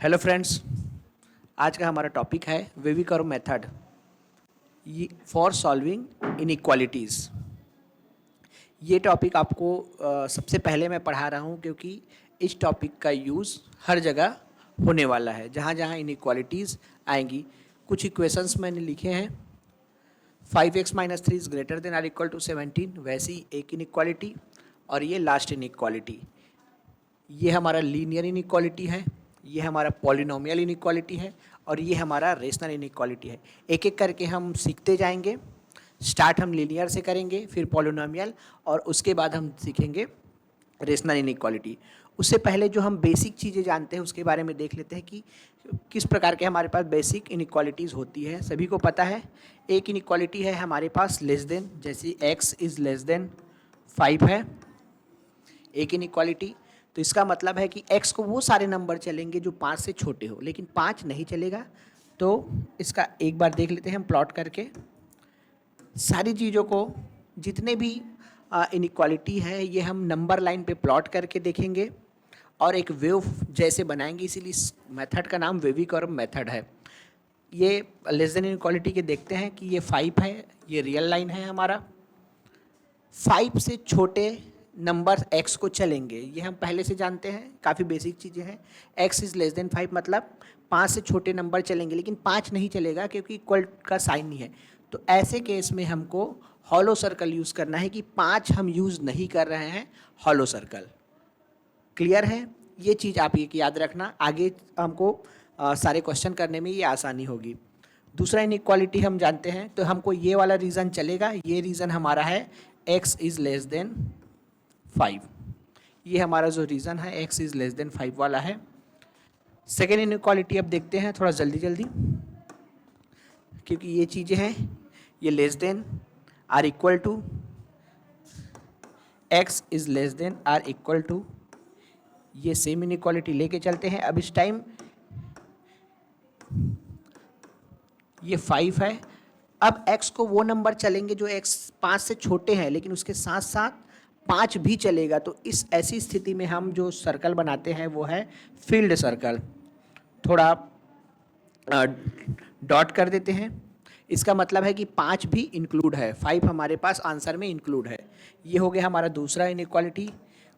Hello friends, आज का हमारा टॉपिक है वेविकर्व मेथड फॉर सॉल्विंग इनइक्वालिटीज़। ये टॉपिक आपको सबसे पहले मैं पढ़ा रहा हूँ क्योंकि इस टॉपिक का यूज़ हर जगह होने वाला है। जहाँ जहाँ इनइक्वालिटीज़ आएंगी, कुछ इक्वेशंस मैंने लिखे हैं। 5x - 3 is greater than or equal to 17, वैसी एक इनइक्वालिटी, और ये लास्ट इनइक्वालिटी, ये हमारा लीनियर इनइक्वालिटी है, ये हमारा पॉलिनोमियल इनइक्वालिटी है, और ये हमारा रेशनल इनइक्वालिटी है। एक एक करके हम सीखते जाएंगे। स्टार्ट हम लीनियर से करेंगे, फिर पॉलिनोमियल, और उसके बाद हम सीखेंगे रेशनल इनइक्वालिटी। उससे पहले जो हम बेसिक चीज़ें जानते हैं उसके बारे में देख लेते हैं कि किस प्रकार के हमारे पास बेसिक इनइक्वालिटीज़ होती है। सभी को पता है, एक इनइक्वालिटी है हमारे पास लेस देन, जैसे x इज़ लेस देन 5 है एक इनइक्वालिटी। तो इसका मतलब है कि x को वो सारे नंबर चलेंगे जो 5 से छोटे हो, लेकिन 5 नहीं चलेगा। तो इसका एक बार देख लेते हैं हम प्लॉट करके। सारी चीज़ों को, जितने भी इनइक्वालिटी है, ये हम नंबर लाइन पे प्लॉट करके देखेंगे और एक वेव जैसे बनाएंगे, इसीलिए इस मेथड का नाम वेविकर्व मेथड है। ये लेस देन इनइक्वालिटी के देखते हैं कि ये 5 है, ये रियल लाइन है हमारा। 5 से छोटे नंबर x को चलेंगे, ये हम पहले से जानते हैं, काफ़ी बेसिक चीज़ें हैं। x इज़ लेस देन 5 मतलब 5 से छोटे नंबर चलेंगे, लेकिन 5 नहीं चलेगा क्योंकि इक्वल का साइन नहीं है। तो ऐसे केस में हमको हॉलो सर्कल यूज़ करना है कि 5 हम यूज़ नहीं कर रहे हैं, हॉलो सर्कल। क्लियर है? ये चीज़ आप एक याद रखना, आगे हमको सारे क्वेश्चन करने में ये आसानी होगी। दूसरा इनइक्वालिटी हम जानते हैं, तो हमको ये वाला रीज़न चलेगा। ये रीज़न हमारा है x इज़ लेस देन 5। ये हमारा जो रीज़न है x इज़ लेस देन 5 वाला है। सेकेंड इनइक्वालिटी अब देखते हैं थोड़ा जल्दी जल्दी, क्योंकि ये चीज़ें हैं, ये less than or equal to, x is less than or equal to, ये सेम इनइक्वालिटी लेके चलते हैं। अब इस टाइम ये 5 है। अब x को वो नंबर चलेंगे जो x 5 से छोटे हैं, लेकिन उसके साथ साथ 5 भी चलेगा। तो इस ऐसी स्थिति में हम जो सर्कल बनाते हैं वो है फील्ड सर्कल। थोड़ा डॉट कर देते हैं। इसका मतलब है कि 5 भी इंक्लूड है, 5 हमारे पास आंसर में इंक्लूड है। ये हो गया हमारा दूसरा इनइक्वालिटी।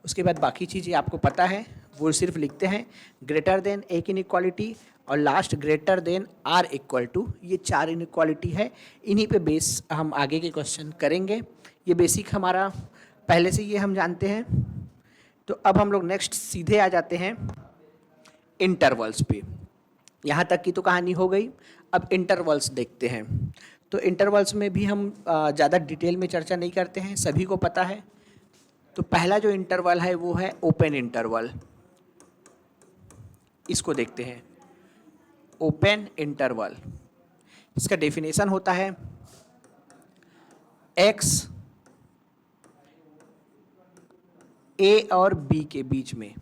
उसके बाद बाकी चीज़ें आपको पता है, वो सिर्फ लिखते हैं ग्रेटर देन एक इनइक्वालिटी, और last greater than or equal to. ये 4 इनइक्वालिटी है, इन्हीं पे बेस हम आगे के क्वेश्चन करेंगे। ये बेसिक हमारा पहले से ये हम जानते हैं। तो अब हम लोग नेक्स्ट सीधे आ जाते हैं इंटरवल्स पे। यहाँ तक की तो कहानी हो गई, अब इंटरवल्स देखते हैं। तो इंटरवल्स में भी हम ज़्यादा डिटेल में चर्चा नहीं करते हैं, सभी को पता है। तो पहला जो इंटरवल है वो है ओपन इंटरवल। इसको देखते हैं, ओपन इंटरवल। इसका डेफिनेशन होता है x a और b के बीच में,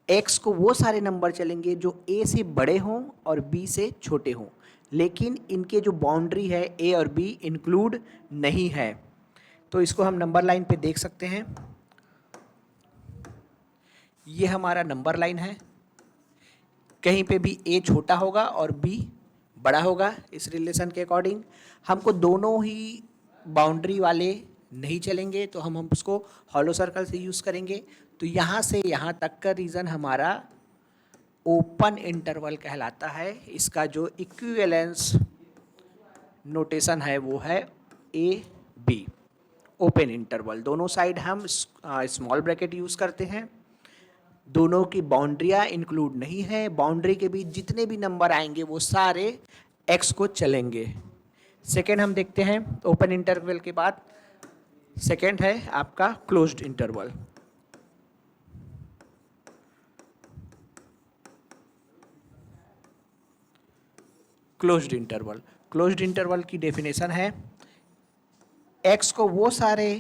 x को वो सारे नंबर चलेंगे जो a से बड़े हों और b से छोटे हों, लेकिन इनके जो बाउंड्री है a और b इंक्लूड नहीं है। तो इसको हम नंबर लाइन पे देख सकते हैं। ये हमारा नंबर लाइन है, कहीं पे भी a छोटा होगा और b बड़ा होगा। इस रिलेशन के अकॉर्डिंग हमको दोनों ही बाउंड्री वाले नहीं चलेंगे, तो हम उसको हॉलो सर्कल से यूज़ करेंगे। तो यहाँ से यहाँ तक का रीज़न हमारा ओपन इंटरवल कहलाता है। इसका जो इक्विवेलेंस नोटेशन है वो है ए बी, ओपन इंटरवल। दोनों साइड हम स्मॉल ब्रैकेट यूज़ करते हैं। दोनों की बाउंड्रियाँ इंक्लूड नहीं है, बाउंड्री के बीच जितने भी नंबर आएंगे वो सारे x को चलेंगे। सेकेंड हम देखते हैं ओपन इंटरवल के बाद, सेकेंड है आपका closed interval. Closed interval, closed interval की डेफिनेशन है x को वो सारे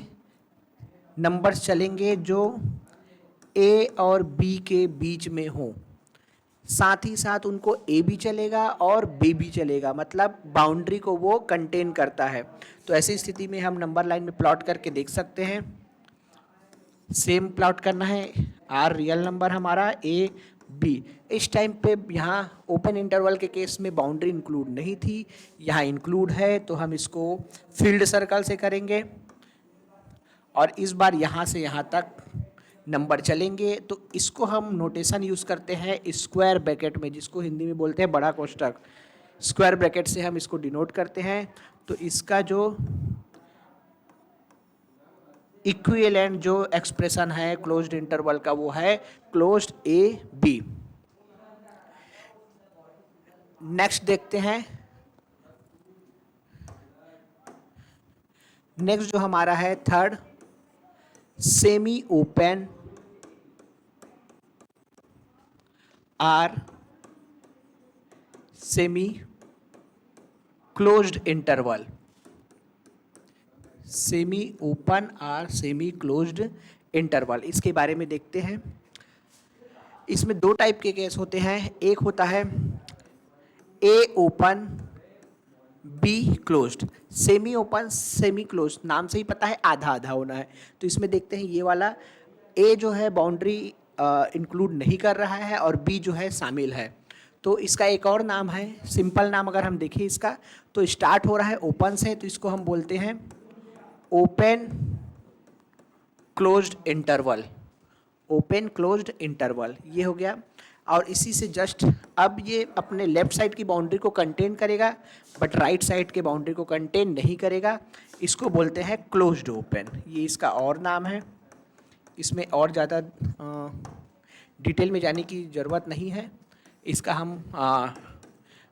नंबर्स चलेंगे जो a और b के बीच में हो, साथ ही साथ उनको a भी चलेगा और b भी चलेगा, मतलब बाउंड्री को वो कंटेन करता है। तो ऐसी स्थिति में हम नंबर लाइन में प्लॉट करके देख सकते हैं। सेम प्लॉट करना है, r रियल नंबर हमारा, a बी। इस टाइम पे यहाँ ओपन इंटरवल के केस में बाउंड्री इंक्लूड नहीं थी, यहाँ इंक्लूड है, तो हम इसको फील्ड सर्कल से करेंगे और इस बार यहाँ से यहाँ तक नंबर चलेंगे। तो इसको हम नोटेशन यूज़ करते हैं स्क्वायर ब्रैकेट में, जिसको हिंदी में बोलते हैं बड़ा कोष्ठक। स्क्वायर ब्रैकेट से हम इसको डिनोट करते हैं। तो इसका जो इक्विवेलेंट जो एक्सप्रेशन है क्लोज्ड इंटरवल का वो है क्लोज्ड ए बी। नेक्स्ट देखते हैं, नेक्स्ट जो हमारा है third, semi open or semi closed interval. Semi open or semi closed interval, इसके बारे में देखते हैं। इसमें दो टाइप के केस होते हैं, एक होता है A open B closed. Semi open semi closed, नाम से ही पता है आधा आधा होना है। तो इसमें देखते हैं ये वाला ए जो है बाउंड्री इंक्लूड नहीं कर रहा है और बी जो है शामिल है। तो इसका एक और नाम है, सिंपल नाम अगर हम देखें इसका, तो स्टार्ट हो रहा है ओपन से, तो इसको हम बोलते हैं open closed interval. Open closed interval ये हो गया। और इसी से जस्ट अब ये अपने लेफ्ट साइड की बाउंड्री को कंटेन करेगा बट राइट साइड के बाउंड्री को कंटेन नहीं करेगा, इसको बोलते हैं क्लोज्ड ओपन। ये इसका और नाम है। इसमें और ज़्यादा डिटेल में जाने की ज़रूरत नहीं है। इसका हम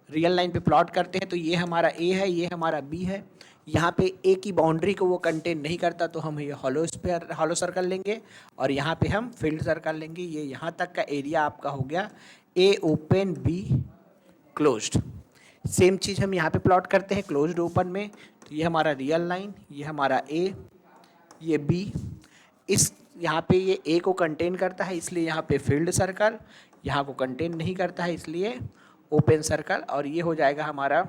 रियल लाइन पे प्लॉट करते हैं, तो ये हमारा ए है, ये हमारा बी है। यहाँ पे ए की बाउंड्री को वो कंटेन नहीं करता, तो हम ये हॉलो सर्कल लेंगे और यहाँ पे हम फील्ड सर्कल लेंगे। ये यहाँ तक का एरिया आपका हो गया ए ओपन बी क्लोज्ड। सेम चीज़ हम यहाँ पे प्लॉट करते हैं क्लोज्ड ओपन में। तो ये हमारा रियल लाइन, ये हमारा ए, ये बी। इस यहाँ पे ये ए को कंटेन करता है इसलिए यहाँ पे फील्ड सर्कल, यहाँ को कंटेन नहीं करता है इसलिए ओपन सर्कल। और ये हो जाएगा हमारा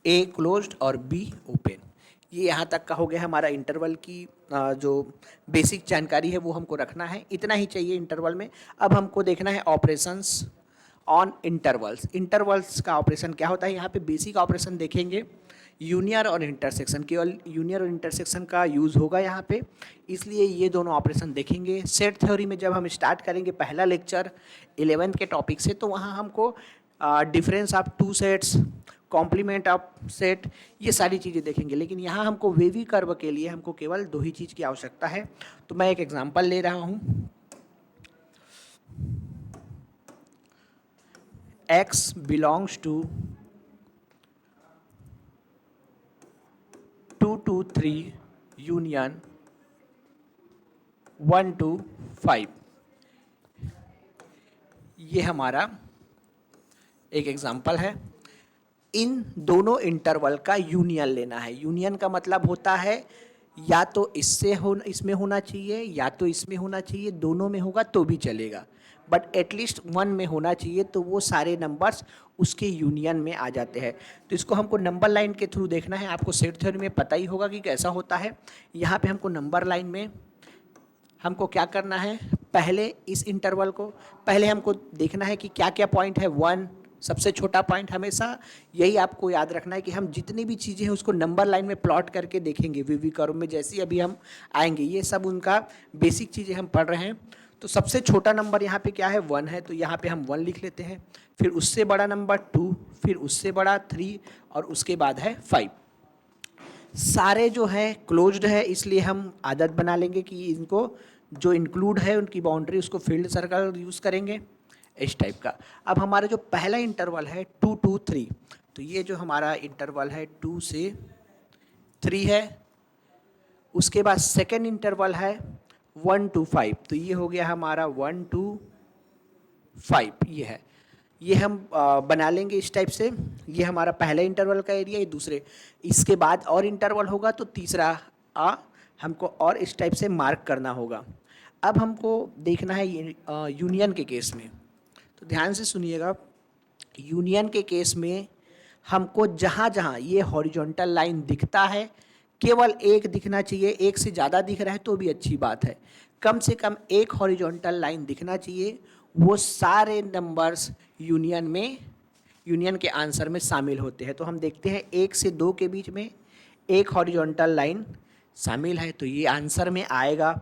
ए क्लोज्ड और बी ओपन। ये यहाँ तक का हो गया हमारा इंटरवल की जो बेसिक जानकारी है वो हमको रखना है, इतना ही चाहिए इंटरवल में। अब हमको देखना है ऑपरेशंस ऑन इंटरवल्स। इंटरवल्स का ऑपरेशन क्या होता है, यहाँ पे बेसिक ऑपरेशन देखेंगे यूनियन और इंटरसेक्शन, केवल यूनियन और इंटरसेक्शन का यूज़ होगा यहाँ पे, इसलिए ये दोनों ऑपरेशन देखेंगे। सेट थ्योरी में जब हम स्टार्ट करेंगे पहला लेक्चर 11th के टॉपिक से, तो वहाँ हमको difference of two sets, complement of set, ये सारी चीज़ें देखेंगे। लेकिन यहाँ हमको वेवी कर्व के लिए हमको केवल दो ही चीज़ की आवश्यकता है। तो मैं एक एग्जांपल ले रहा हूँ। x belongs to 2 to 3 union 1 to 5। ये हमारा एक एग्जांपल है। इन दोनों इंटरवल का यूनियन लेना है। यूनियन का मतलब होता है या तो इसमें होना चाहिए या तो इसमें होना चाहिए, दोनों में होगा तो भी चलेगा, बट एटलीस्ट वन में होना चाहिए, तो वो सारे नंबर्स उसके यूनियन में आ जाते हैं। तो इसको हमको नंबर लाइन के थ्रू देखना है। आपको सेट थ्योरी में पता ही होगा कि कैसा होता है। यहाँ पे हमको नंबर लाइन में हमको क्या करना है, पहले इस इंटरवल को पहले हमको देखना है कि क्या क्या पॉइंट है। 1 सबसे छोटा पॉइंट, हमेशा यही आपको याद रखना है कि हम जितनी भी चीज़ें हैं उसको नंबर लाइन में प्लॉट करके देखेंगे। वीवी कर्व में जैसे अभी हम आएंगे, ये सब उनका बेसिक चीज़ें हम पढ़ रहे हैं। तो सबसे छोटा नंबर यहाँ पे क्या है, 1 है, तो यहाँ पे हम 1 लिख लेते हैं। फिर उससे बड़ा नंबर 2, फिर उससे बड़ा 3 और उसके बाद है 5। सारे जो है क्लोज्ड है, इसलिए हम आदत बना लेंगे कि इनको जो इंक्लूड है उनकी बाउंड्री उसको फील्ड सर्कल यूज़ करेंगे, इस टाइप का। अब हमारा जो पहला इंटरवल है 2 to 3, तो ये जो हमारा इंटरवल है 2 से 3 है। उसके बाद सेकेंड इंटरवल है 1 to 5, तो ये हो गया हमारा 1 to 5। ये है, ये हम बना लेंगे इस टाइप से। ये हमारा पहला इंटरवल का एरिया, ये दूसरे। इसके बाद और इंटरवल होगा तो तीसरा हमको और इस टाइप से मार्क करना होगा। अब हमको देखना है यूनियन के केस में, तो ध्यान से सुनिएगा। यूनियन के केस में हमको जहाँ जहाँ ये हॉरिजॉन्टल लाइन दिखता है, केवल एक दिखना चाहिए, एक से ज़्यादा दिख रहा है तो भी अच्छी बात है, कम से कम एक हॉरिजॉन्टल लाइन दिखना चाहिए, वो सारे नंबर्स यूनियन के आंसर में शामिल होते हैं। तो हम देखते हैं 1 से 2 के बीच में एक हॉरिजॉन्टल लाइन शामिल है तो ये आंसर में आएगा।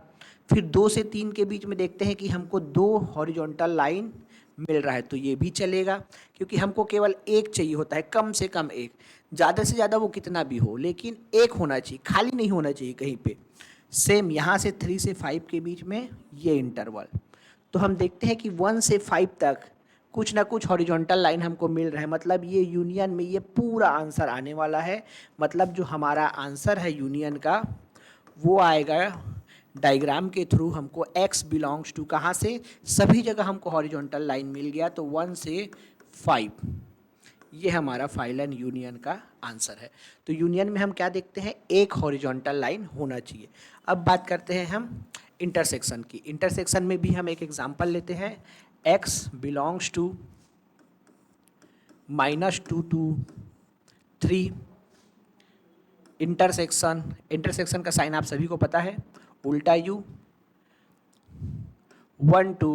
फिर 2 से 3 के बीच में देखते हैं कि हमको 2 हॉरिजॉन्टल लाइन मिल रहा है तो ये भी चलेगा, क्योंकि हमको केवल एक चाहिए होता है, कम से कम एक, ज़्यादा से ज़्यादा वो कितना भी हो लेकिन एक होना चाहिए, खाली नहीं होना चाहिए कहीं पे। सेम यहाँ से 3 से 5 के बीच में ये इंटरवल, तो हम देखते हैं कि 1 से 5 तक कुछ ना कुछ हॉरिजॉन्टल लाइन हमको मिल रहा है, मतलब ये यूनियन में ये पूरा आंसर आने वाला है। मतलब जो हमारा आंसर है यूनियन का वो आएगा डायग्राम के थ्रू, हमको x बिलोंग्स टू कहाँ से, सभी जगह हमको हॉरिजॉन्टल लाइन मिल गया तो 1 से 5 ये हमारा फाइलन यूनियन का आंसर है। तो यूनियन में हम क्या देखते हैं, एक हॉरिजॉन्टल लाइन होना चाहिए। अब बात करते हैं हम इंटरसेक्शन की। इंटरसेक्शन में भी हम एक एग्जांपल लेते हैं, x belongs to -2 to 3, intersection का साइन आप सभी को पता है, उल्टा u, 1 to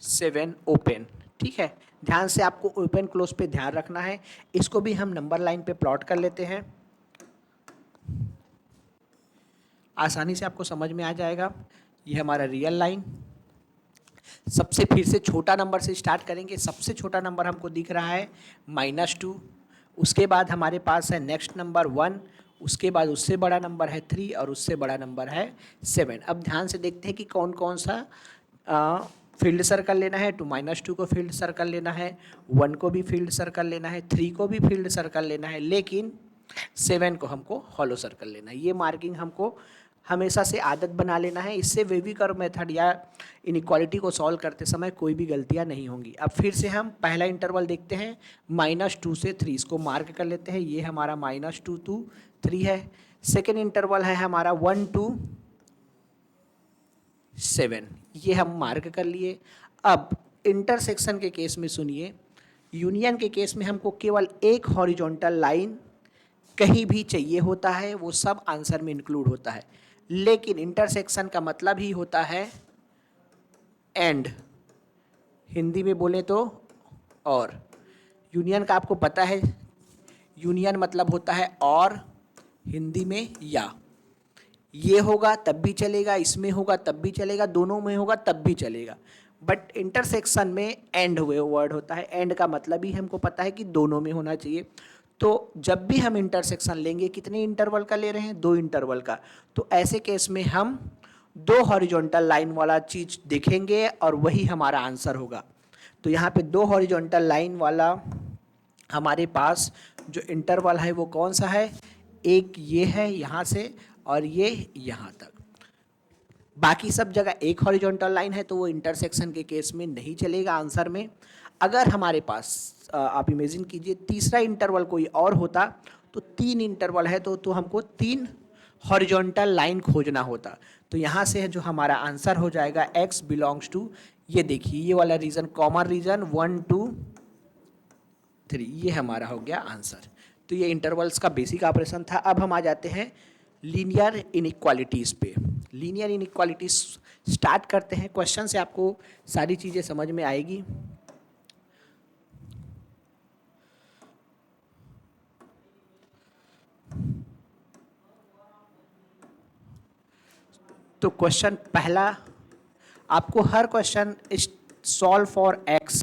7 ओपन। ठीक है, ध्यान से आपको ओपन क्लोज पे ध्यान रखना है। इसको भी हम नंबर लाइन पे प्लॉट कर लेते हैं, आसानी से आपको समझ में आ जाएगा। ये हमारा रियल लाइन, सबसे फिर से छोटा नंबर से स्टार्ट करेंगे। सबसे छोटा नंबर हमको दिख रहा है -2, उसके बाद हमारे पास है नेक्स्ट नंबर 1, उसके बाद उससे बड़ा नंबर है 3 और उससे बड़ा नंबर है 7। अब ध्यान से देखते हैं कि कौन कौन सा फील्ड सर्कल लेना है। तो -2 को फील्ड सर्कल लेना है, 1 को भी फील्ड सर्कल लेना है, 3 को भी फील्ड सर्कल लेना है, लेकिन 7 को हमको हॉलो सर्कल लेना है। ये मार्किंग हमको हमेशा से आदत बना लेना है, इससे वेवी कर्व मेथड या इनइक्वालिटी को सॉल्व करते समय कोई भी गलतियां नहीं होंगी। अब फिर से हम पहला इंटरवल देखते हैं -2 से 3, इसको मार्क कर लेते हैं, ये हमारा -2 to 3 है। सेकेंड इंटरवल है हमारा 1 to 7, ये हम मार्क कर लिए। अब इंटरसेक्शन के केस में सुनिए, यूनियन के केस में हमको केवल एक हॉरिजॉन्टल लाइन कहीं भी चाहिए होता है, वो सब आंसर में इंक्लूड होता है। लेकिन इंटरसेक्शन का मतलब ही होता है एंड, हिंदी में बोले तो और। यूनियन का आपको पता है, यूनियन मतलब होता है और, हिंदी में या। ये होगा तब भी चलेगा, इसमें होगा तब भी चलेगा, दोनों में होगा तब भी चलेगा। बट इंटरसेक्शन में एंड हुए वर्ड होता है, एंड का मतलब ही हमको पता है कि दोनों में होना चाहिए। तो जब भी हम इंटरसेक्शन लेंगे, कितने इंटरवल का ले रहे हैं, 2 इंटरवल का, तो ऐसे केस में हम 2 हॉरिजॉन्टल लाइन वाला चीज देखेंगे और वही हमारा आंसर होगा। तो यहाँ पे 2 हॉरिजॉन्टल लाइन वाला हमारे पास जो इंटरवल है वो कौन सा है, एक ये है यहाँ से और ये यहाँ तक। बाकी सब जगह एक हॉरिजॉन्टल लाइन है तो वो इंटरसेक्शन के केस में नहीं चलेगा आंसर में। अगर हमारे पास आप इमेजिन कीजिए तीसरा इंटरवल कोई और होता, तो 3 इंटरवल है तो हमको 3 हॉरिजॉन्टल लाइन खोजना होता। तो यहाँ से जो हमारा आंसर हो जाएगा x बिलोंग्स टू, ये देखिए ये वाला रीजन, कॉमन रीजन 1 to 3, ये हमारा हो गया आंसर। तो ये इंटरवल्स का बेसिक ऑपरेशन था। अब हम आ जाते हैं लीनियर इनइक्वालिटीज़ पे। लीनियर इनइक्वालिटीज़ स्टार्ट करते हैं, क्वेश्चन से आपको सारी चीज़ें समझ में आएगी। तो क्वेश्चन पहला, आपको हर क्वेश्चन सॉल्व फॉर एक्स,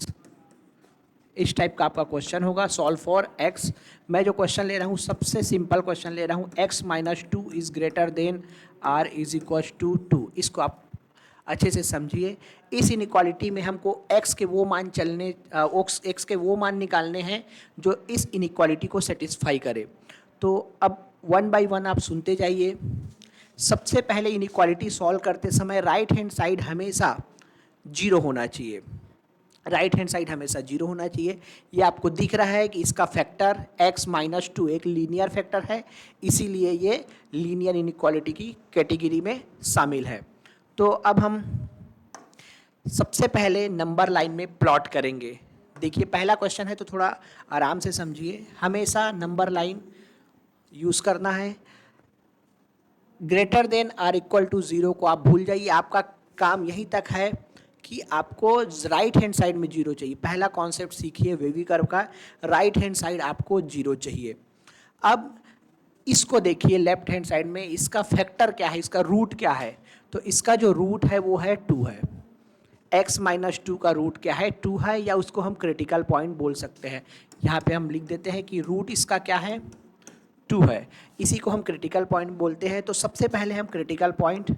इस टाइप का आपका क्वेश्चन होगा, सॉल्व फॉर एक्स। मैं जो क्वेश्चन ले रहा हूँ सबसे सिंपल क्वेश्चन ले रहा हूँ, x - 2 is greater than r is equal to 2। इसको आप अच्छे से समझिए। इस इनइक्वालिटी में हमको x के वो मान x के वो मान निकालने हैं जो इस इनइक्वालिटी को सेटिस्फाई करे। तो अब 1 बाय 1 आप सुनते जाइए। सबसे पहले इनइक्वालिटी सॉल्व करते समय राइट हैंड साइड हमेशा 0 होना चाहिए, राइट हैंड साइड हमेशा 0 होना चाहिए। ये आपको दिख रहा है कि इसका फैक्टर x - 2 एक लीनियर फैक्टर है, इसीलिए ये लीनियर इनइक्वालिटी की कैटेगरी में शामिल है। तो अब हम सबसे पहले नंबर लाइन में प्लॉट करेंगे, देखिए पहला क्वेश्चन है तो थोड़ा आराम से समझिए। हमेशा नंबर लाइन यूज़ करना है। Greater than or equal to zero को आप भूल जाइए। आपका काम यहीं तक है कि आपको राइट हैंड साइड में जीरो चाहिए। पहला कॉन्सेप्ट सीखिए वेवी कर्व का, राइट हैंड साइड आपको जीरो चाहिए। अब इसको देखिए लेफ्ट हैंड साइड में, इसका फैक्टर क्या है, इसका रूट क्या है? तो इसका जो रूट है वो है 2 है। x माइनस 2 का रूट क्या है? 2 है, या उसको हम क्रिटिकल पॉइंट बोल सकते हैं। यहाँ पे हम लिख देते हैं कि रूट इसका क्या है? 2 है। इसी को हम क्रिटिकल पॉइंट बोलते हैं। तो सबसे पहले हम क्रिटिकल पॉइंट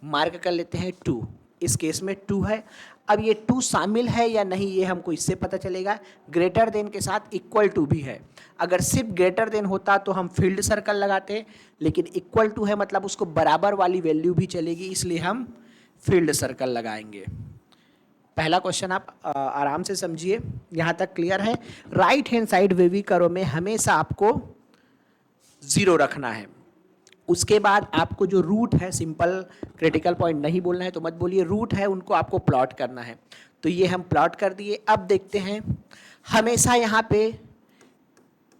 मार्क कर लेते हैं 2। इस केस में 2 है। अब ये 2 शामिल है या नहीं ये हमको इससे पता चलेगा। ग्रेटर देन के साथ इक्वल टू भी है। अगर सिर्फ ग्रेटर देन होता तो हम फील्ड सर्कल लगाते, लेकिन इक्वल टू है मतलब उसको बराबर वाली वैल्यू भी चलेगी, इसलिए हम फील्ड सर्कल लगाएंगे। पहला क्वेश्चन आप आराम से समझिए, यहाँ तक क्लियर है। Right hand side wavy curve में हमेशा आपको जीरो रखना है। उसके बाद आपको जो रूट है, सिंपल क्रिटिकल पॉइंट नहीं बोलना है तो मत बोलिए, रूट है उनको आपको प्लॉट करना है। तो ये हम प्लॉट कर दिए। अब देखते हैं, हमेशा यहाँ पे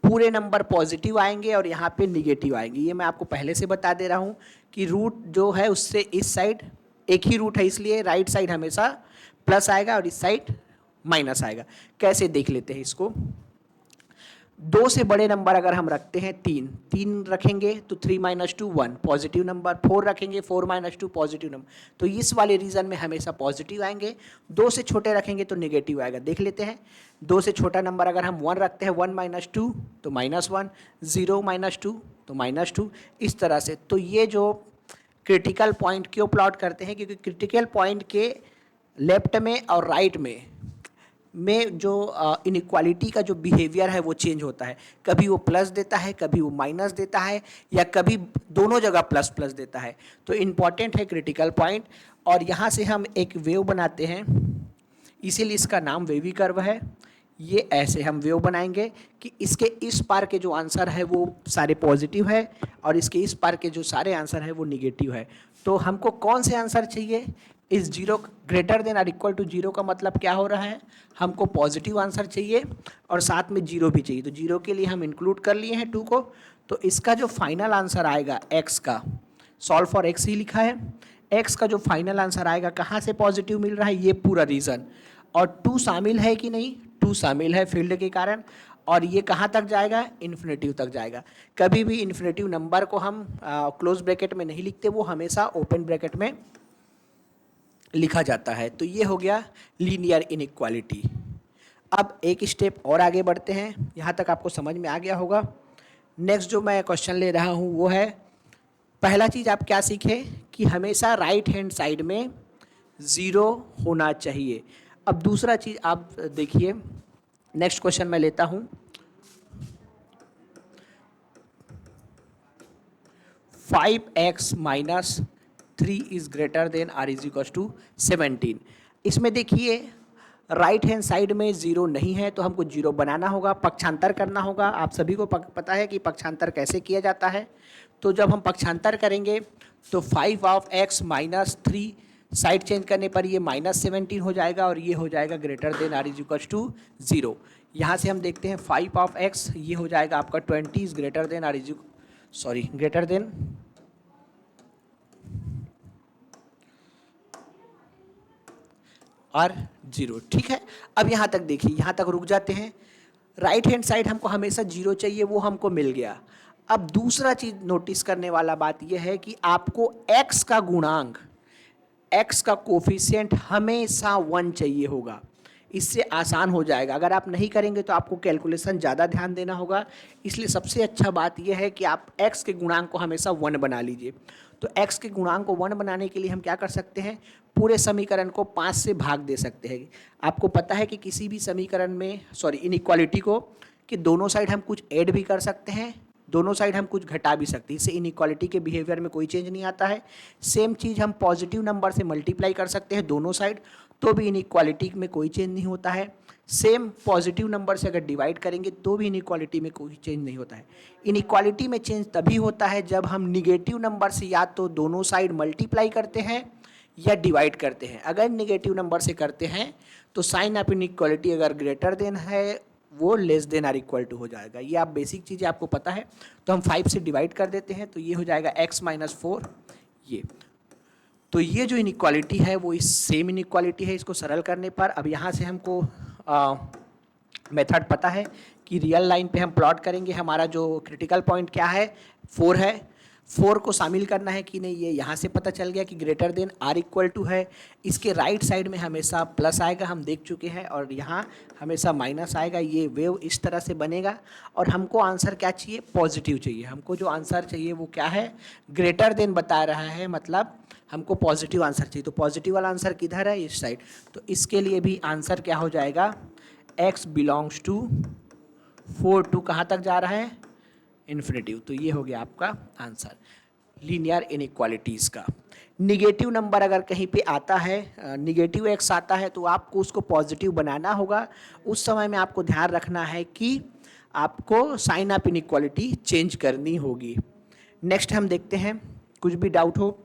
पूरे नंबर पॉजिटिव आएंगे और यहाँ पे निगेटिव आएंगे। ये मैं आपको पहले से बता दे रहा हूँ कि रूट जो है उससे इस साइड एक ही रूट है, इसलिए राइट साइड हमेशा प्लस आएगा और इस साइड माइनस आएगा। कैसे देख लेते हैं इसको। 2 से बड़े नंबर अगर हम रखते हैं 3 रखेंगे तो 3 माइनस 2 1 पॉजिटिव नंबर। 4 रखेंगे 4 माइनस 2 पॉजिटिव नंबर। तो इस वाले रीजन में हमेशा पॉजिटिव आएंगे। 2 से छोटे रखेंगे तो नेगेटिव आएगा। देख लेते हैं, 2 से छोटा नंबर अगर हम 1 रखते हैं, 1 माइनस 2 तो -1, 0 माइनस 2 तो -2, इस तरह से। तो ये जो क्रिटिकल पॉइंट क्यों प्लॉट करते हैं, क्योंकि क्रिटिकल पॉइंट के लेफ्ट में और राइट में जो इनइक्वालिटी का जो बिहेवियर है वो चेंज होता है। कभी वो प्लस देता है, कभी वो माइनस देता है, या कभी दोनों जगह प्लस प्लस देता है। तो इम्पॉर्टेंट है क्रिटिकल पॉइंट। और यहाँ से हम एक वेव बनाते हैं, इसीलिए इसका नाम वेवी कर्व है। ये ऐसे हम वेव बनाएंगे कि इसके इस पार के जो आंसर है वो सारे पॉजिटिव है और इसके इस पार के जो सारे आंसर है वो निगेटिव है। तो हमको कौन से आंसर चाहिए? इस जीरो ग्रेटर देन और इक्वल टू जीरो का मतलब क्या हो रहा है? हमको पॉजिटिव आंसर चाहिए और साथ में जीरो भी चाहिए। तो जीरो के लिए हम इंक्लूड कर लिए हैं 2 को। तो इसका जो फाइनल आंसर आएगा x का, सॉल्व फॉर x ही लिखा है, x का जो फाइनल आंसर आएगा कहाँ से पॉजिटिव मिल रहा है? ये पूरा रीजन। और 2 शामिल है कि नहीं? 2 शामिल है फील्ड के कारण। और ये कहाँ तक जाएगा? इन्फिनेटिव तक जाएगा। कभी भी इन्फिनेटिव नंबर को हम क्लोज ब्रैकेट में नहीं लिखते, वो हमेशा ओपन ब्रैकेट में लिखा जाता है। तो ये हो गया लीनियर इनइक्वालिटी। अब एक स्टेप और आगे बढ़ते हैं। यहाँ तक आपको समझ में आ गया होगा। नेक्स्ट जो मैं क्वेश्चन ले रहा हूँ वो है, पहला चीज़ आप क्या सीखे कि हमेशा राइट हैंड साइड में ज़ीरो होना चाहिए। अब दूसरा चीज़ आप देखिए, नेक्स्ट क्वेश्चन मैं लेता हूँ। 5x minus 3 is greater than or is equal to 17। इसमें देखिए राइट हैंड साइड में जीरो नहीं है तो हमको जीरो बनाना होगा, पक्षांतर करना होगा। आप सभी को पता है कि पक्षांतर कैसे किया जाता है। तो जब हम पक्षांतर करेंगे तो 5 of x minus 3 side change करने पर ये -17 हो जाएगा और ये हो जाएगा greater than or is equal to 0। यहाँ से हम देखते हैं 5 ऑफ x, ये हो जाएगा आपका 20 is greater than or is greater than और 0। ठीक है, अब यहाँ तक देखिए, यहाँ तक रुक जाते हैं। राइट हैंड साइड हमको हमेशा 0 चाहिए, वो हमको मिल गया। अब दूसरा चीज़ नोटिस करने वाला बात यह है कि आपको x का गुणांक, x का कोफिशिएंट हमेशा 1 चाहिए होगा। इससे आसान हो जाएगा। अगर आप नहीं करेंगे तो आपको कैलकुलेशन ज़्यादा ध्यान देना होगा। इसलिए सबसे अच्छा बात यह है कि आप x के गुणांक को हमेशा 1 बना लीजिए। तो x के गुणांक को 1 बनाने के लिए हम क्या कर सकते हैं? पूरे समीकरण को 5 से भाग दे सकते हैं। आपको पता है कि किसी भी समीकरण में इनइक्वालिटी को कि दोनों साइड हम कुछ ऐड भी कर सकते हैं, दोनों साइड हम कुछ घटा भी सकते हैं। इससे इनइक्वालिटी के बिहेवियर में कोई चेंज नहीं आता है। सेम चीज़ हम पॉजिटिव नंबर से मल्टीप्लाई कर सकते हैं दोनों साइड, तो भी इनइक्वालिटी में कोई चेंज नहीं होता है। सेम पॉजिटिव नंबर से अगर डिवाइड करेंगे तो भी इनइक्वालिटी में कोई चेंज नहीं होता है। इनइक्वालिटी में चेंज तभी होता है जब हम निगेटिव नंबर से या तो दोनों साइड मल्टीप्लाई करते हैं या डिवाइड करते हैं। अगर नेगेटिव नंबर से करते हैं तो साइन ऑफ इनइक्वालिटी अगर ग्रेटर देन है वो less than or equal to हो जाएगा। ये आप बेसिक चीज़ें आपको पता है। तो हम 5 से डिवाइड कर देते हैं तो ये हो जाएगा x माइनस 4 ये। तो ये जो इनइक्वालिटी है वो इस सेम इनइक्वालिटी है। इसको सरल करने पर अब यहाँ से हमको मेथड पता है कि रियल लाइन पे हम प्लॉट करेंगे। हमारा जो क्रिटिकल पॉइंट क्या है 4 है। 4 को शामिल करना है कि नहीं, ये यहाँ से पता चल गया कि greater than or equal to है। इसके राइट साइड में हमेशा प्लस आएगा, हम देख चुके हैं, और यहाँ हमेशा माइनस आएगा। ये वेव इस तरह से बनेगा। और हमको आंसर क्या चाहिए, पॉजिटिव चाहिए। हमको जो आंसर चाहिए वो क्या है, ग्रेटर देन बता रहा है, मतलब हमको पॉजिटिव आंसर चाहिए। तो पॉजिटिव वाला आंसर किधर है, इस साइड। तो इसके लिए भी आंसर क्या हो जाएगा, x बिलोंग्स टू 4 टू कहाँ तक जा रहा है, इन्फिनिटिव। तो ये हो गया आपका आंसर लीनियर इनइक्वालिटीज़ का। निगेटिव नंबर अगर कहीं पे आता है, निगेटिव x आता है, तो आपको उसको पॉजिटिव बनाना होगा। उस समय में आपको ध्यान रखना है कि आपको साइन ऑफ इनइक्वालिटी चेंज करनी होगी। नेक्स्ट हम देखते हैं, कुछ भी डाउट हो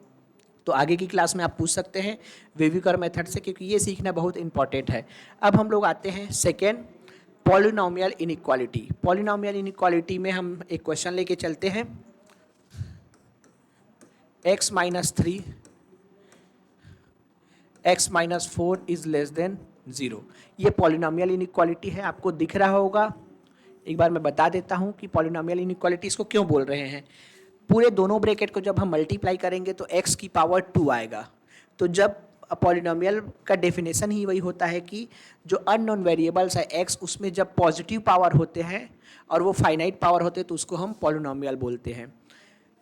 तो आगे की क्लास में आप पूछ सकते हैं वेविकर मेथड से, क्योंकि ये सीखना बहुत इंपॉर्टेंट है। अब हम लोग आते हैं second, polynomial inequality. Polynomial inequality में हम एक क्वेश्चन लेके चलते हैं, x minus 3 x minus 4 is less then 0। ये पॉलिनोमियल इनइक्वालिटी है, आपको दिख रहा होगा। एक बार मैं बता देता हूँ कि पॉलिनोमियल इनइक्वालिटी इसको क्यों बोल रहे हैं। पूरे दोनों ब्रैकेट को जब हम मल्टीप्लाई करेंगे तो x की पावर 2 आएगा। तो जब पॉलिनोमियल का डेफिनेशन ही वही होता है कि जो अननोन वेरिएबल्स है x, उसमें जब पॉजिटिव पावर होते हैं और वो फाइनाइट पावर होते हैं तो उसको हम पॉलिनोमियल बोलते हैं।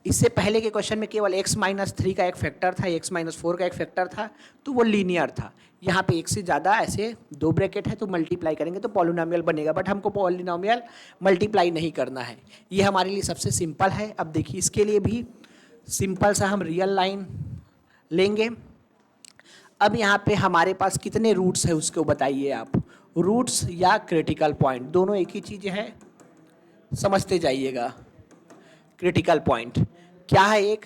इससे पहले के क्वेश्चन में केवल x माइनस 3 का एक फैक्टर था, x माइनस 4 का एक फैक्टर था, तो वो लीनियर था। यहाँ पे एक से ज़्यादा ऐसे दो ब्रैकेट है तो मल्टीप्लाई करेंगे तो पॉलिनोमियल बनेगा, बट हमको पॉलिनोमियल मल्टीप्लाई नहीं करना है। ये हमारे लिए सबसे सिंपल है। अब देखिए इसके लिए भी सिंपल सा हम रियल लाइन लेंगे। अब यहाँ पे हमारे पास कितने रूट्स है उसको बताइए आप, रूट्स या क्रिटिकल पॉइंट, दोनों एक ही चीज़ है, समझते जाइएगा। क्रिटिकल पॉइंट क्या है, एक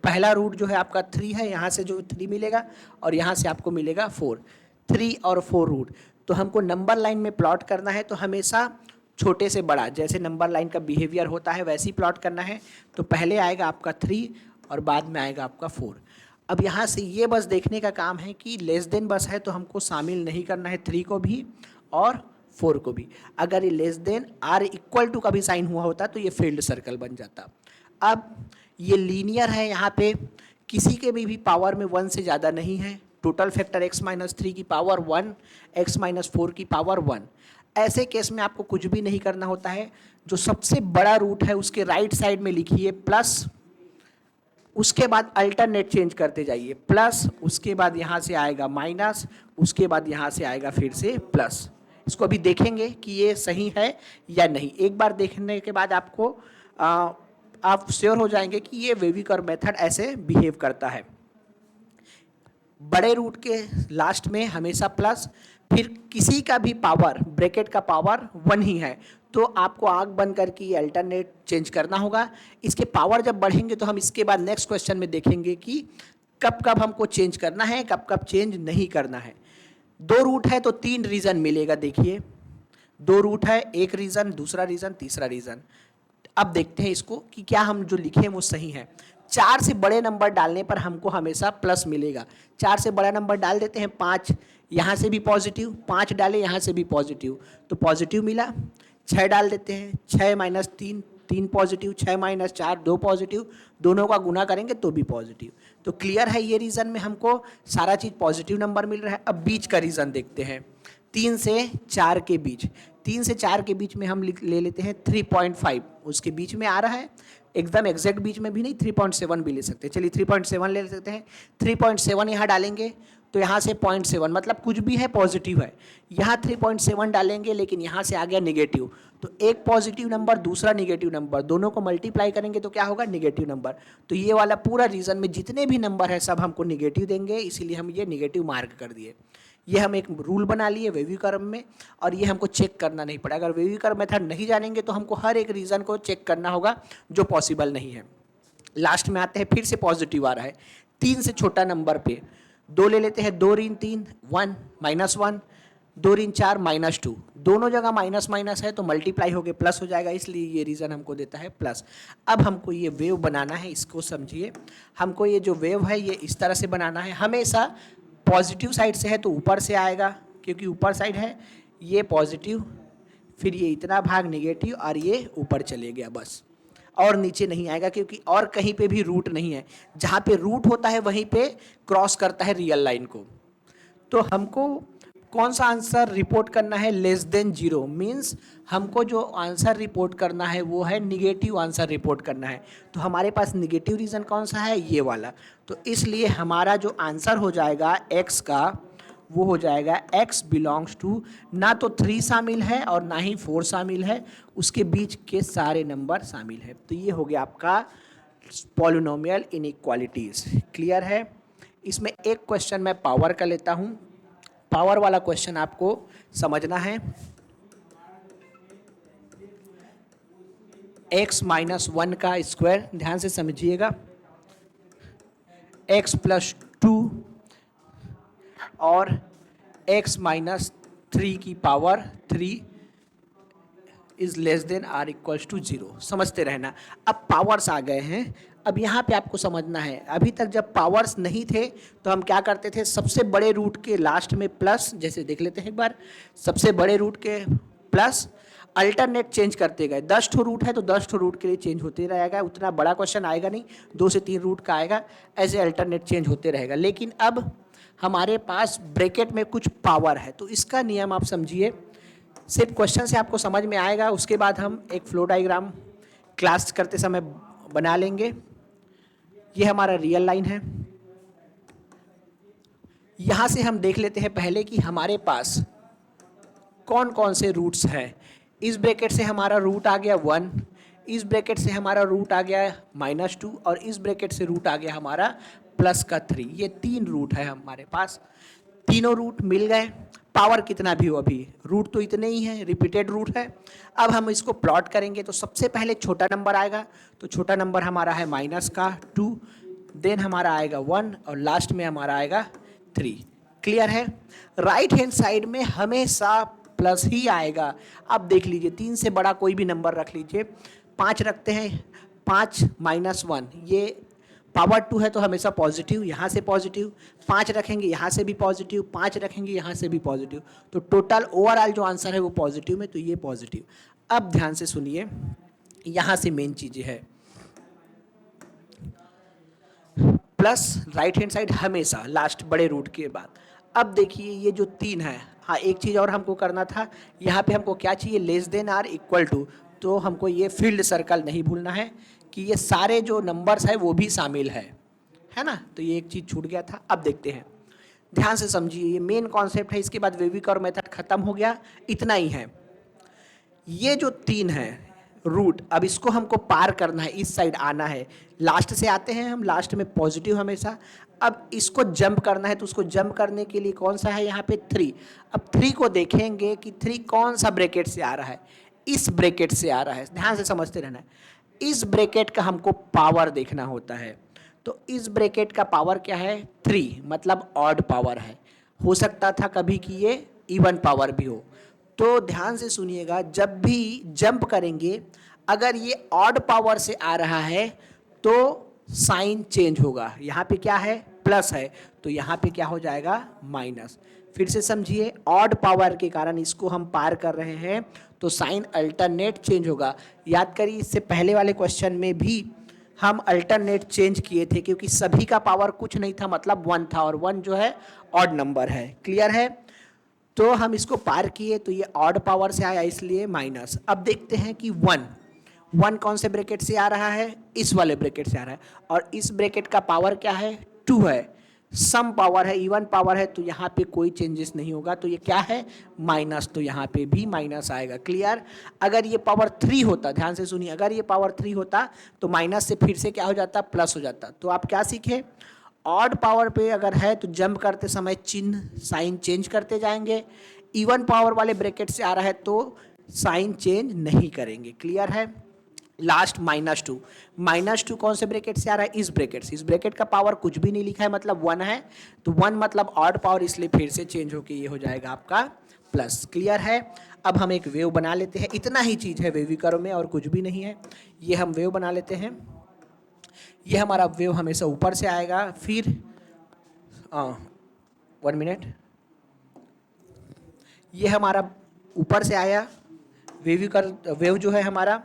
पहला रूट जो है आपका 3 है, यहाँ से जो 3 मिलेगा और यहाँ से आपको मिलेगा 4, 3 और 4 रूट। तो हमको नंबर लाइन में प्लॉट करना है तो हमेशा छोटे से बड़ा, जैसे नंबर लाइन का बिहेवियर होता है वैसे ही प्लॉट करना है। तो पहले आएगा आपका 3 और बाद में आएगा आपका 4। अब यहाँ से ये बस देखने का काम है कि लेस देन बस है तो हमको शामिल नहीं करना है 3 को भी और 4 को भी। अगर ये less than or equal to का भी साइन हुआ होता तो ये फील्ड सर्कल बन जाता। अब ये लीनियर है, यहाँ पे किसी के भी पावर में 1 से ज़्यादा नहीं है। टोटल फैक्टर x माइनस 3 की पावर 1, x माइनस 4 की पावर 1। ऐसे केस में आपको कुछ भी नहीं करना होता है। जो सबसे बड़ा रूट है उसके राइट साइड में लिखिए प्लस, उसके बाद अल्टरनेट चेंज करते जाइए, प्लस उसके बाद यहाँ से आएगा माइनस, उसके बाद यहाँ से आएगा फिर से प्लस। इसको अभी देखेंगे कि ये सही है या नहीं। एक बार देखने के बाद आपको आप श्योर हो जाएंगे कि ये वेविकर मेथड ऐसे बिहेव करता है। बड़े रूट के लास्ट में हमेशा प्लस, फिर किसी का भी पावर, ब्रैकेट का पावर 1 ही है तो आपको आंख बंद करके ये अल्टरनेट चेंज करना होगा। इसके पावर जब बढ़ेंगे तो हम इसके बाद नेक्स्ट क्वेश्चन में देखेंगे कि कब कब हमको चेंज करना है, कब कब चेंज नहीं करना है। 2 रूट है तो 3 रीज़न मिलेगा। देखिए 2 रूट है, एक रीज़न, दूसरा रीज़न, तीसरा रीज़न। अब देखते हैं इसको कि क्या हम जो लिखे वो सही है। 4 से बड़े नंबर डालने पर हमको हमेशा प्लस मिलेगा। 4 से बड़ा नंबर डाल देते हैं 5, यहाँ से भी पॉजिटिव, 5 डाले यहाँ से भी पॉजिटिव तो पॉजिटिव मिला। 6 डाल देते हैं, 6 माइनस 3, 3 पॉजिटिव, 6 माइनस 4, 2 पॉजिटिव, दोनों का गुना करेंगे तो भी पॉजिटिव। तो क्लियर है ये रीज़न में हमको सारा चीज़ पॉजिटिव नंबर मिल रहा है। अब बीच का रीज़न देखते हैं, 3 से 4 के बीच, 3 से 4 के बीच में हम ले लेते हैं 3.5, उसके बीच में आ रहा है, एकदम एग्जैक्ट बीच में भी नहीं, 3.7 भी ले सकते हैं। चलिए 3.7 ले सकते हैं। 3.7 यहाँ डालेंगे तो यहाँ से 0.7, मतलब कुछ भी है पॉजिटिव है। यहाँ 3.7 डालेंगे लेकिन यहाँ से आ गया निगेटिव, तो एक पॉजिटिव नंबर दूसरा निगेटिव नंबर, दोनों को मल्टीप्लाई करेंगे तो क्या होगा, निगेटिव नंबर। तो ये वाला पूरा रीजन में जितने भी नंबर है सब हमको निगेटिव देंगे, इसीलिए हम ये निगेटिव मार्क कर दिए। ये हम एक रूल बना लिए वेविकर में, और ये हमको चेक करना नहीं पड़ा। अगर वेविकर मेथड नहीं जानेंगे तो हमको हर एक रीज़न को चेक करना होगा, जो पॉसिबल नहीं है। लास्ट में आते हैं, फिर से पॉजिटिव आ रहा है 3 से छोटा नंबर पे, 2 ले लेते हैं, 2 ऋण 3 1 -1, 2 ऋण 4 -2, दोनों जगह माइनस माइनस है तो मल्टीप्लाई होके प्लस हो जाएगा, इसलिए ये रीज़न हमको देता है प्लस। अब हमको ये वेव बनाना है, इसको समझिए। हमको ये जो वेव है ये इस तरह से बनाना है, हमेशा पॉजिटिव साइड से है तो ऊपर से आएगा, क्योंकि ऊपर साइड है ये पॉजिटिव, फिर ये इतना भाग निगेटिव और ये ऊपर चले गया बस, और नीचे नहीं आएगा, क्योंकि और कहीं पे भी रूट नहीं है। जहाँ पे रूट होता है वहीं पे क्रॉस करता है रियल लाइन को। तो हमको कौन सा आंसर रिपोर्ट करना है? लेस देन 0, मीन्स हमको जो आंसर रिपोर्ट करना है वो है निगेटिव आंसर रिपोर्ट करना है। तो हमारे पास निगेटिव रीज़न कौन सा है? ये वाला। तो इसलिए हमारा जो आंसर हो जाएगा x का, वो हो जाएगा x बिलोंग्स टू, ना तो 3 शामिल है और ना ही 4 शामिल है, उसके बीच के सारे नंबर शामिल है। तो ये हो गया आपका पॉलिनोमियल इनइक्वालिटीज़। क्लियर है? इसमें एक क्वेश्चन मैं पावर का लेता हूँ। पावर वाला क्वेश्चन आपको समझना है। x -1 का स्क्वायर, ध्यान से समझिएगा, x + 2 और x -3 की power 3 is less than or equals to 0। समझते रहना। अब पावर्स आ गए हैं, अब यहाँ पे आपको समझना है, अभी तक जब पावर्स नहीं थे तो हम क्या करते थे? सबसे बड़े रूट के लास्ट में प्लस, जैसे देख लेते हैं एक बार, सबसे बड़े रूट के प्लस, अल्टरनेट चेंज करते गए। 10 ठो रूट है तो 10 ठो रूट के लिए चेंज होते रहेगा, उतना बड़ा क्वेश्चन आएगा नहीं, 2 से 3 रूट का आएगा, ऐसे अल्टरनेट चेंज होते रहेगा। लेकिन अब हमारे पास ब्रैकेट में कुछ पावर है, तो इसका नियम आप समझिए, सिर्फ क्वेश्चन से आपको समझ में आएगा, उसके बाद हम एक फ्लो डायग्राम क्लास करते समय बना लेंगे। ये हमारा रियल लाइन है। यहाँ से हम देख लेते हैं पहले कि हमारे पास कौन कौन से रूट्स हैं। इस ब्रैकेट से हमारा रूट आ गया 1, इस ब्रैकेट से हमारा रूट आ गया -2 और इस ब्रैकेट से रूट आ गया हमारा +3। ये 3 रूट है हमारे पास, तीनों रूट मिल गए। पावर कितना भी हो, अभी रूट तो इतने ही हैं, रिपीटेड रूट है। अब हम इसको प्लॉट करेंगे तो सबसे पहले छोटा नंबर आएगा, तो छोटा नंबर हमारा है -2, देन हमारा आएगा 1 और लास्ट में हमारा आएगा 3। क्लियर है? राइट हैंड साइड में हमेशा प्लस ही आएगा। अब देख लीजिए, 3 से बड़ा कोई भी नंबर रख लीजिए, 5 रखते हैं, 5 -1, ये पावर 2 है तो हमेशा पॉजिटिव, यहाँ से पॉजिटिव, 5 रखेंगे यहाँ से भी पॉजिटिव, 5 रखेंगे यहाँ से भी पॉजिटिव, तो टोटल ओवरऑल जो आंसर है वो पॉजिटिव में, तो ये पॉजिटिव। अब ध्यान से सुनिए, यहाँ से मेन चीज़ें है, प्लस राइट हैंड साइड हमेशा लास्ट बड़े रूट के बाद। अब देखिए ये जो 3 है, हाँ एक चीज़ और हमको करना था, यहाँ पे हमको क्या चाहिए? Less than or equal to, तो हमको ये फील्ड सर्कल नहीं भूलना है कि ये सारे जो नंबर्स हैं वो भी शामिल है ना। तो ये एक चीज़ छूट गया था। अब देखते हैं, ध्यान से समझिए, ये मेन कॉन्सेप्ट है, इसके बाद वेविकर मेथड खत्म हो गया, इतना ही है। ये जो 3 है रूट, अब इसको हमको पार करना है, इस साइड आना है, लास्ट से आते हैं हम, लास्ट में पॉजिटिव हमेशा। अब इसको जंप करना है, तो उसको जंप करने के लिए कौन सा है? यहाँ पे 3। अब 3 को देखेंगे कि 3 कौन सा ब्रैकेट से आ रहा है? इस ब्रैकेट से आ रहा है, ध्यान से समझते रहना है। इस ब्रैकेट का हमको पावर देखना होता है, तो इस ब्रैकेट का पावर क्या है? 3, मतलब ऑड पावर है। हो सकता था कभी कि ये इवन पावर भी हो। तो ध्यान से सुनिएगा, जब भी जंप करेंगे, अगर ये ऑड पावर से आ रहा है तो साइन चेंज होगा। यहाँ पे क्या है? प्लस है, तो यहाँ पे क्या हो जाएगा? माइनस। फिर से समझिए, ऑड पावर के कारण इसको हम पार कर रहे हैं तो साइन अल्टरनेट चेंज होगा। याद करिए, इससे पहले वाले क्वेश्चन में भी हम अल्टरनेट चेंज किए थे, क्योंकि सभी का पावर कुछ नहीं था, मतलब 1 था, और 1 जो है ऑड नंबर है। क्लियर है? तो हम इसको पार किए तो ये ऑड पावर से आया, इसलिए माइनस। अब देखते हैं कि 1 कौन से ब्रैकेट से आ रहा है? इस वाले ब्रैकेट से आ रहा है, और इस ब्रैकेट का पावर क्या है? 2 है, सम पावर है, इवन पावर है, तो यहाँ पे कोई चेंजेस नहीं होगा, तो ये क्या है? माइनस, तो यहाँ पे भी माइनस आएगा। क्लियर? अगर ये पावर 3 होता, ध्यान से सुनिए, अगर ये पावर 3 होता तो माइनस से फिर से क्या हो जाता? प्लस हो जाता। तो आप क्या सीखे? ऑड पावर पे अगर है तो जंप करते समय चिन्ह साइन चेंज करते जाएंगे, इवन पावर वाले ब्रैकेट से आ रहा है तो साइन चेंज नहीं करेंगे। क्लियर है? लास्ट -2, -2 कौन से ब्रैकेट से आ रहा है? इस ब्रैकेट से। इस ब्रैकेट का पावर कुछ भी नहीं लिखा है, मतलब 1 है, तो 1 मतलब ऑड पावर, इसलिए फिर से चेंज होके ये हो जाएगा आपका प्लस। क्लियर है? अब हम एक वेव बना लेते हैं, इतना ही चीज़ है वेविकर्व में और कुछ भी नहीं है। ये हम वेव बना लेते हैं। ये हमारा वेव हमेशा ऊपर से आएगा, फिर 1 मिनट, ये हमारा ऊपर से आया, वेव जो है हमारा,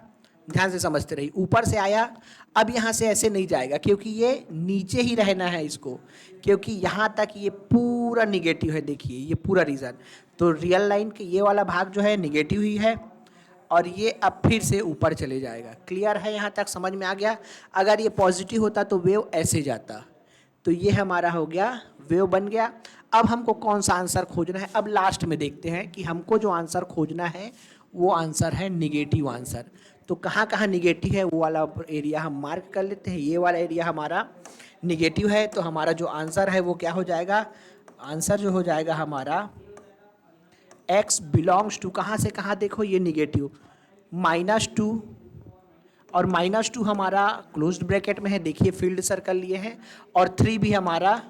ध्यान से समझते रहिए, ऊपर से आया। अब यहाँ से ऐसे नहीं जाएगा क्योंकि ये नीचे ही रहना है इसको, क्योंकि यहाँ तक ये पूरा निगेटिव है। देखिए ये पूरा रीजन, तो रियल लाइन के ये वाला भाग जो है निगेटिव ही है, और ये अब फिर से ऊपर चले जाएगा। क्लियर है? यहाँ तक समझ में आ गया? अगर ये पॉजिटिव होता तो वेव ऐसे जाता। तो ये हमारा हो गया, वेव बन गया। अब हमको कौन सा आंसर खोजना है? अब लास्ट में देखते हैं कि हमको जो आंसर खोजना है वो आंसर है निगेटिव आंसर। तो कहाँ कहाँ निगेटिव है वो वाला एरिया हम मार्क कर लेते हैं। ये वाला एरिया हमारा निगेटिव है, तो हमारा जो आंसर है वो क्या हो जाएगा? आंसर जो हो जाएगा हमारा x बिलोंग्स टू, कहाँ से कहाँ देखो, ये निगेटिव, -2, और -2 हमारा क्लोज्ड ब्रैकेट में है, देखिए फील्ड सर्कल लिए हैं, और 3 भी हमारा,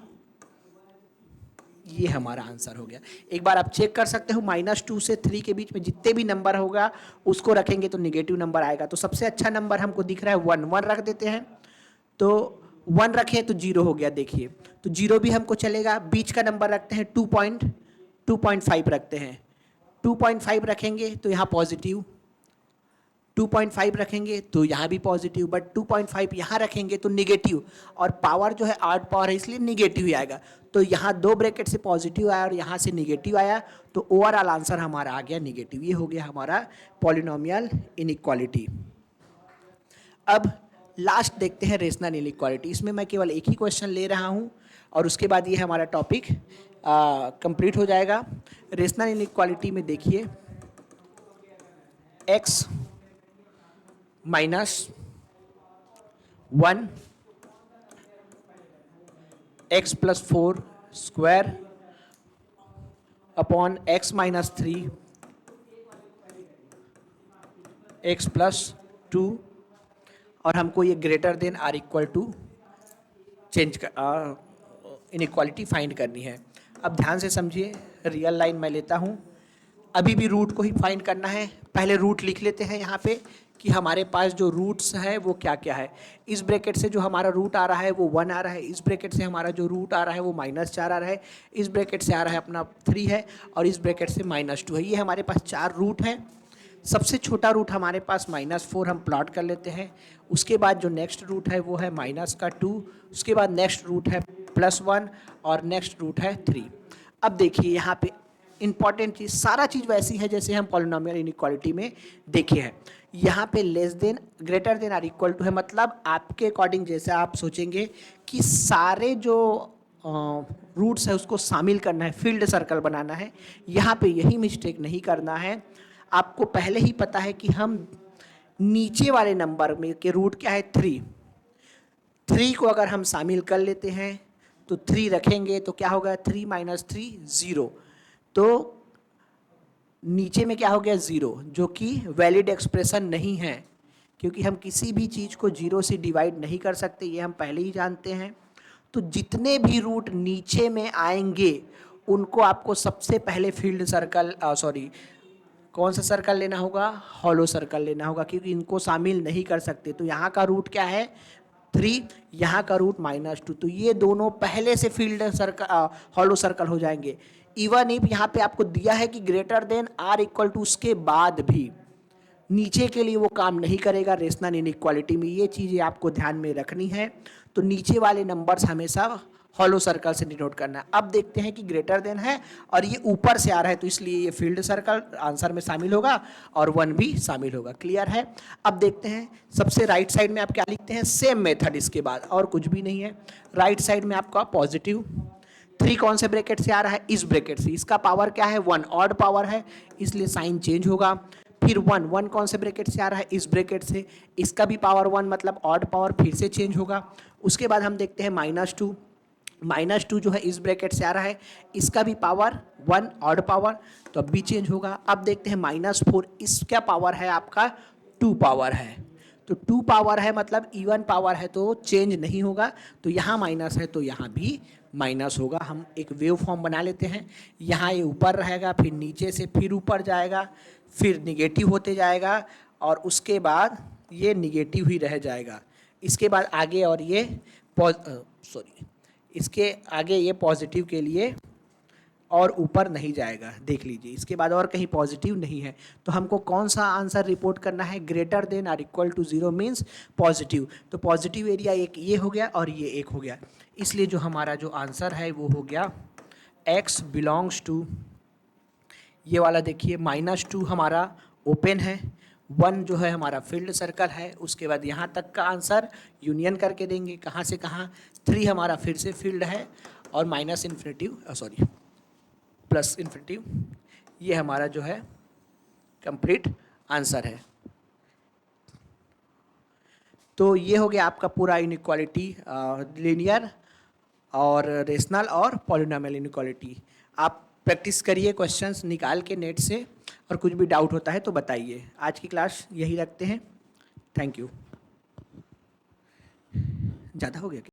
ये हमारा आंसर हो गया। एक बार आप चेक कर सकते हो, -2 से 3 के बीच में जितने भी नंबर होगा उसको रखेंगे तो निगेटिव नंबर आएगा। तो सबसे अच्छा नंबर हमको दिख रहा है 1, 1 रख देते हैं, तो 1 रखे तो 0 हो गया। देखिए तो 0 भी हमको चलेगा। बीच का नंबर रखते हैं 2.5 रखते हैं, 2.5 रखेंगे तो यहाँ पॉजिटिव, 2.5 रखेंगे तो यहाँ भी पॉजिटिव, बट 2.5 यहाँ रखेंगे तो निगेटिव, और पावर जो है ऑड पावर है इसलिए निगेटिव ही आएगा। तो यहाँ 2 ब्रैकेट से पॉजिटिव आया और यहाँ से निगेटिव आया, तो ओवरऑल आंसर हमारा आ गया निगेटिव। ये हो गया हमारा पॉलिनोमियल इनइक्वालिटी। अब लास्ट देखते हैं रेशनल इनइक्वालिटी। इसमें मैं केवल एक ही क्वेश्चन ले रहा हूँ और उसके बाद ये हमारा टॉपिक कंप्लीट हो जाएगा। रेशनल इनइक्वालिटी में देखिए, x -1 x + 4 square upon x - 3 x + 2, और हमको ये greater than or equal to change कर इनइक्वालिटी फाइंड करनी है। अब ध्यान से समझिए, रियल लाइन मैं लेता हूँ, अभी भी रूट को ही फाइंड करना है। पहले रूट लिख लेते हैं यहाँ पे कि हमारे पास जो रूट्स है वो क्या क्या है। इस ब्रैकेट से जो हमारा रूट आ रहा है वो 1 आ रहा है, इस ब्रैकेट से हमारा जो रूट आ रहा है वो -4 आ रहा है, इस ब्रैकेट से आ रहा है अपना 3 है, और इस ब्रैकेट से -2 है। ये हमारे पास 4 रूट हैं। सबसे छोटा रूट हमारे पास -4 हम प्लॉट कर लेते हैं। उसके बाद जो नेक्स्ट रूट है वो है -2, उसके बाद नेक्स्ट रूट है +1, और नेक्स्ट रूट है 3। अब देखिए यहाँ पे इंपॉर्टेंट चीज़, सारा चीज़ वैसी है जैसे हम पॉलिनोमियल इनइक्वालिटी में देखे हैं। यहाँ पे less than greater than or equal to है, मतलब आपके अकॉर्डिंग जैसे आप सोचेंगे कि सारे जो रूट्स है उसको शामिल करना है, फील्ड सर्कल बनाना है। यहाँ पे यही मिस्टेक नहीं करना है। आपको पहले ही पता है कि हम नीचे वाले नंबर में के रूट क्या है 3 को अगर हम शामिल कर लेते हैं तो 3 रखेंगे तो क्या होगा, 3 - 3 0, तो नीचे में क्या हो गया 0, जो कि वैलिड एक्सप्रेशन नहीं है, क्योंकि हम किसी भी चीज़ को 0 से डिवाइड नहीं कर सकते, ये हम पहले ही जानते हैं। तो जितने भी रूट नीचे में आएंगे उनको आपको सबसे पहले फील्ड सर्कल कौन सा सर्कल लेना होगा, हॉलो सर्कल लेना होगा, क्योंकि इनको शामिल नहीं कर सकते। तो यहाँ का रूट क्या है 3, यहाँ का रूट -2, तो ये दोनों पहले से फील्ड सर्कल हॉलो सर्कल हो जाएंगे। इवन इफ यहाँ पे आपको दिया है कि greater than or equal to, उसके बाद भी नीचे के लिए वो काम नहीं करेगा रेशनल इनइक्वालिटी में। ये चीज़ें आपको ध्यान में रखनी है। तो नीचे वाले नंबर्स हमेशा हॉलो सर्कल से डिनोट करना है। अब देखते हैं कि ग्रेटर देन है और ये ऊपर से आ रहा है, तो इसलिए ये फील्ड सर्कल आंसर में शामिल होगा और 1 भी शामिल होगा। क्लियर है? अब देखते हैं सबसे राइट साइड में आप क्या लिखते हैं, सेम मेथड, इसके बाद और कुछ भी नहीं है। राइट साइड में आपका पॉजिटिव 3 कौन से ब्रैकेट से आ रहा है, इस ब्रैकेट से, इसका पावर क्या है 1, ऑड पावर है इसलिए साइन चेंज होगा। फिर 1 कौन से ब्रैकेट से आ रहा है, इस ब्रैकेट से, इसका भी पावर 1 मतलब ऑड पावर, फिर से चेंज होगा। उसके बाद हम देखते हैं -2 जो है इस ब्रैकेट से आ रहा है, इसका भी पावर 1 ऑड पावर, तो अब भी चेंज होगा। अब देखते हैं -4, इसका पावर है आपका 2 पावर है, तो 2 पावर है मतलब इवन पावर है तो चेंज नहीं होगा, तो यहाँ माइनस है तो यहाँ भी माइनस होगा। हम एक वेव फॉर्म बना लेते हैं, यहाँ ये ऊपर रहेगा, फिर नीचे से फिर ऊपर जाएगा, फिर निगेटिव होते जाएगा, और उसके बाद ये निगेटिव ही रह जाएगा। इसके बाद आगे और ये इसके आगे ये पॉजिटिव के लिए और ऊपर नहीं जाएगा, देख लीजिए इसके बाद और कहीं पॉजिटिव नहीं है। तो हमको कौन सा आंसर रिपोर्ट करना है, ग्रेटर देन और इक्वल टू 0 मीन्स पॉजिटिव। तो पॉजिटिव एरिया एक ये हो गया और ये एक हो गया, इसलिए जो हमारा जो आंसर है वो हो गया x बिलोंग्स टू, ये वाला देखिए -2 हमारा ओपन है, 1 जो है हमारा फील्ड सर्कल है, उसके बाद यहाँ तक का आंसर यूनियन करके देंगे, कहाँ से कहाँ, 3 हमारा फिर से फील्ड है, और प्लस इन्फिनिटिव, ये हमारा जो है कंप्लीट आंसर है। तो ये हो गया आपका पूरा इनइक्वालिटी, लीनियर और रेशनल और पॉलिनोमियल इनइक्वालिटी। आप प्रैक्टिस करिए क्वेश्चंस निकाल के नेट से, और कुछ भी डाउट होता है तो बताइए। आज की क्लास यही रखते हैं, थैंक यू। ज़्यादा हो गया क्या?